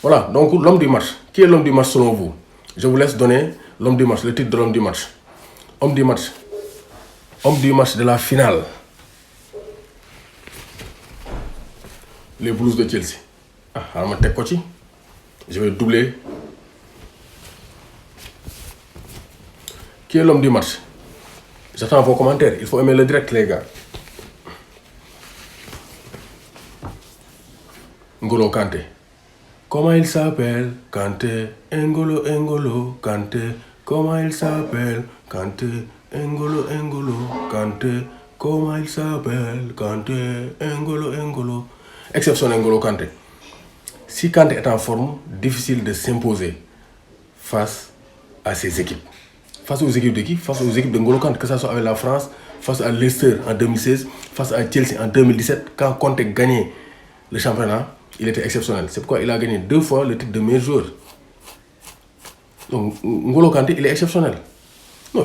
Voilà, donc l'homme du match. Qui est l'homme du match selon vous? Je vous laisse donner l'homme du match, le titre de l'homme du match. Homme du match. Homme du match de la finale. Les Blues de Chelsea. Je vais doubler. Qui est l'homme du match? J'attends vos commentaires. Il faut aimer le direct, les gars. N'Golo Kanté. Comment il s'appelle? Kanté. N'Golo Kanté. Comment il s'appelle? Kanté. N'Golo Kanté. Comment il s'appelle? Kanté. N'Golo. Exception N'Golo Kanté. Si Kanté est en forme, difficile de s'imposer face à ses équipes. Face aux équipes de qui? Face aux équipes de N'Golo Kanté, que ce soit avec la France, face à Leicester en 2016, face à Chelsea en 2017, quand Kanté gagnait le championnat, il était exceptionnel. C'est pourquoi il a gagné 2 fois le titre de meilleur joueur. Donc N'Golo Kanté, il est exceptionnel. Non,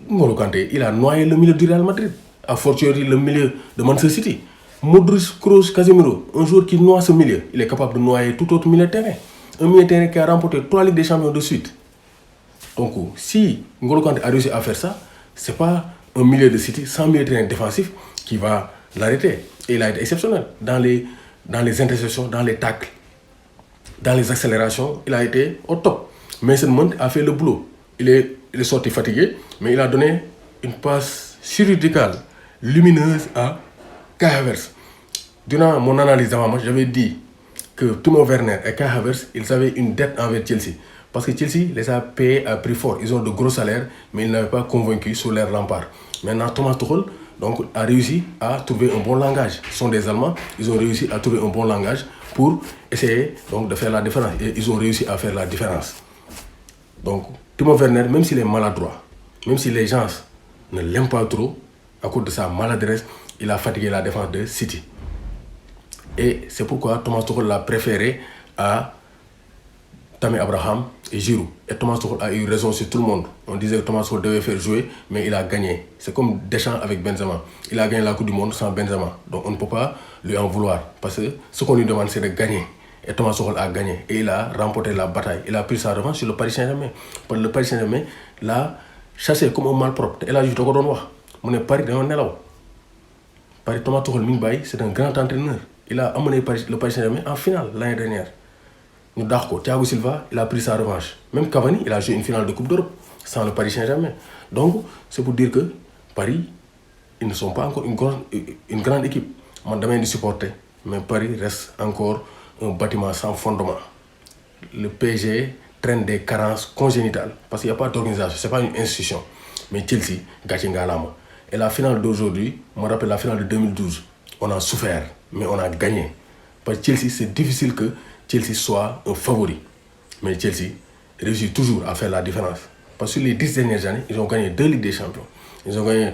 N'Golo Kanté, il a noyé le milieu du Real Madrid, a fortiori le milieu de Manchester City. Modric, Kroos, Casemiro, un joueur qui noie ce milieu, il est capable de noyer tout autre milieu de terrain. Un milieu de terrain qui a remporté 3 Ligues des Champions de suite. Donc, si N'Golo Kanté a réussi à faire ça, ce n'est pas un milieu de City sans milieu de terrain défensif qui va l'arrêter. Et il a été exceptionnel dans les interceptions, dans les tacles, dans les accélérations. Il a été au top. Mason Mount a fait le boulot. Il est sorti fatigué, mais il a donné une passe chirurgicale, lumineuse à Kai Havertz. Durant mon analyse d'avant-match, j'avais dit que Timo Werner et Kai Havertz, ils avaient une dette envers Chelsea. Parce que Chelsea les a payés à prix fort. Ils ont de gros salaires, mais ils n'avaient pas convaincu sur leur rempart. Maintenant, Thomas Tuchel donc, a réussi à trouver un bon langage. Ce sont des Allemands, ils ont réussi à trouver un bon langage pour essayer donc, de faire la différence. Et ils ont réussi à faire la différence. Donc, Timo Werner, même s'il est maladroit, même si les gens ne l'aiment pas trop, à cause de sa maladresse, il a fatigué la défense de City. Et c'est pourquoi Thomas Tuchel l'a préféré à Tammy Abraham et Giroud. Et Thomas Tuchel a eu raison sur tout le monde. On disait que Thomas Tuchel devait faire jouer, mais il a gagné. C'est comme Deschamps avec Benzema. Il a gagné la Coupe du Monde sans Benzema. Donc on ne peut pas lui en vouloir. Parce que ce qu'on lui demande, c'est de gagner. Et Thomas Tuchel a gagné. Et il a remporté la bataille. Il a pris sa revanche sur le Paris Saint-Germain. Parce que le Paris Saint-Germain l'a chassé comme un malpropre. Et là, je te dis, Paris dans un élan. Paris, Thomas Tuchel, c'est un grand entraîneur. Il a amené le Paris Saint-Germain en finale l'année dernière. Thiago Silva, il a pris sa revanche. Même Cavani, il a joué une finale de Coupe d'Europe sans le Paris Saint-Germain. Donc, c'est pour dire que Paris, ils ne sont pas encore une grande équipe. Moi, je vais supporter, mais Paris reste encore un bâtiment sans fondement. Le PSG traîne des carences congénitales parce qu'il n'y a pas d'organisation, ce n'est pas une institution. Mais Chelsea, Gatchingalama. Et la finale d'aujourd'hui, je me rappelle la finale de 2012, on a souffert, mais on a gagné. Parce que Chelsea, c'est difficile que Chelsea soit un favori. Mais Chelsea réussit toujours à faire la différence. Parce que les 10 dernières années, ils ont gagné 2 Ligues des Champions. Ils ont gagné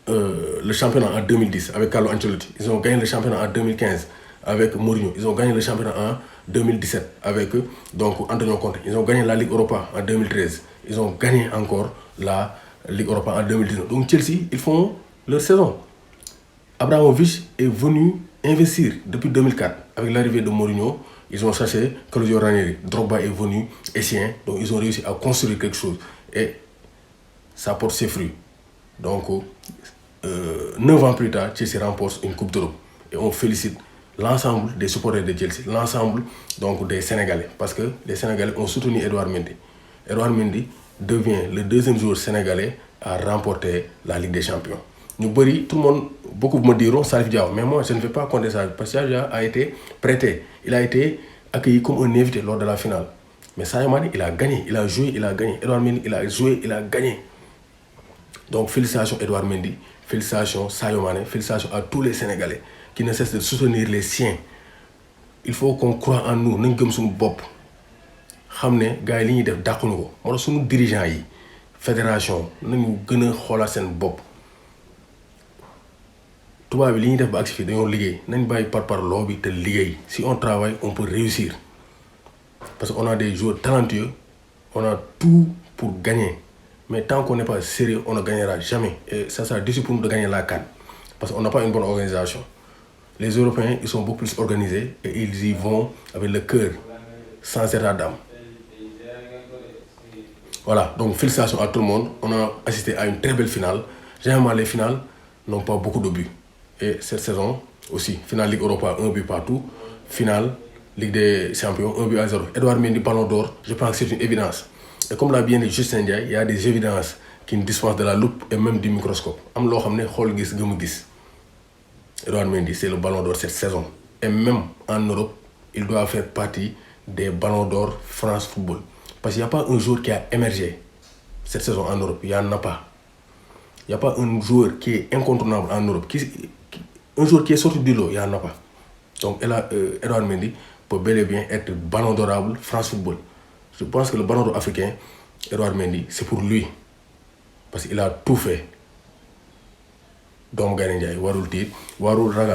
le championnat en 2010 avec Carlo Ancelotti. Ils ont gagné le championnat en 2015 avec Mourinho. Ils ont gagné le championnat en 2017 avec donc, Antonio Conte. Ils ont gagné la Ligue Europa en 2013. Ils ont gagné encore la Ligue Europa en 2019. Donc Chelsea, ils font leur saison. Abramovich est venu investir depuis 2004 avec l'arrivée de Mourinho. Ils ont cherché Claudio Ranieri. Drogba est venu, Essien. Donc ils ont réussi à construire quelque chose. Et ça porte ses fruits. Donc 9 ans plus tard, Chelsea remporte une Coupe d'Europe. Et on félicite l'ensemble des supporters de Chelsea, l'ensemble donc des Sénégalais. Parce que les Sénégalais ont soutenu Edouard Mendy. Edouard Mendy devient le deuxième joueur sénégalais à remporter la Ligue des Champions. Nous, tout le monde, beaucoup me diront Salif Diao, mais moi je ne vais pas compter ça parce que Salif Diao a été prêté. Il a été accueilli comme un invité lors de la finale. Mais Sadio Mané, il a gagné, il a joué, il a gagné. Edouard Mendy, il a joué, il a gagné. Donc félicitations Edouard Mendy, félicitations Sadio Mané, félicitations à tous les Sénégalais qui ne cessent de soutenir les siens. Il faut qu'on croie en nous, nous sommes bop. Xamné gars yi li ñuy def dàquñu ko moo tax suñu dirigeants yi fédération nañu gën a xoolaat seen bopp tubaab bi li ñuy def ba agsi fii dañoo liggéey nañ bàyyi par loo bi te liggéey. Si on travaille on peut réussir parce qu'on a des joueurs talentueux, on a tout pour gagner, mais tant qu'on n'est pas sérieux on ne gagnera jamais. Et ça sera difficile pour nous de gagner la CAN parce qu'on n'a pas une bonne organisation. Les Européens, ils sont beaucoup plus organisés et ils y vont avec le cœur, sans état d'âme. Voilà, donc félicitations à tout le monde. On a assisté à une très belle finale. Généralement, les finales n'ont pas beaucoup de buts. Et cette saison aussi, finale Ligue Europa, 1 but partout. Finale Ligue des Champions, 1 but à 0. Edouard Mendy, Ballon d'Or, je pense que c'est une évidence. Et comme l'a bien dit Justin Ndiaye, il y a des évidences qui nous dispensent de la loupe et même du microscope. Am lo xamné xol gis gëm gis. Edouard Mendy, c'est le Ballon d'Or cette saison. Et même en Europe, il doit faire partie des Ballons d'Or France Football. Parce qu'il n'y a pas un joueur qui a émergé cette saison en Europe. Il n'y en a pas. Il n'y a pas un joueur qui est incontournable en Europe. Un joueur qui est sorti du lot, il n'y en a pas. Donc, Edouard Mendy peut bel et bien être Ballon d'Orable France Football. Je pense que le Ballon d'Or africain, Edouard Mendy, c'est pour lui. Parce qu'il a tout fait. Doomu Gaynde Njaay warul tiit warul ragal.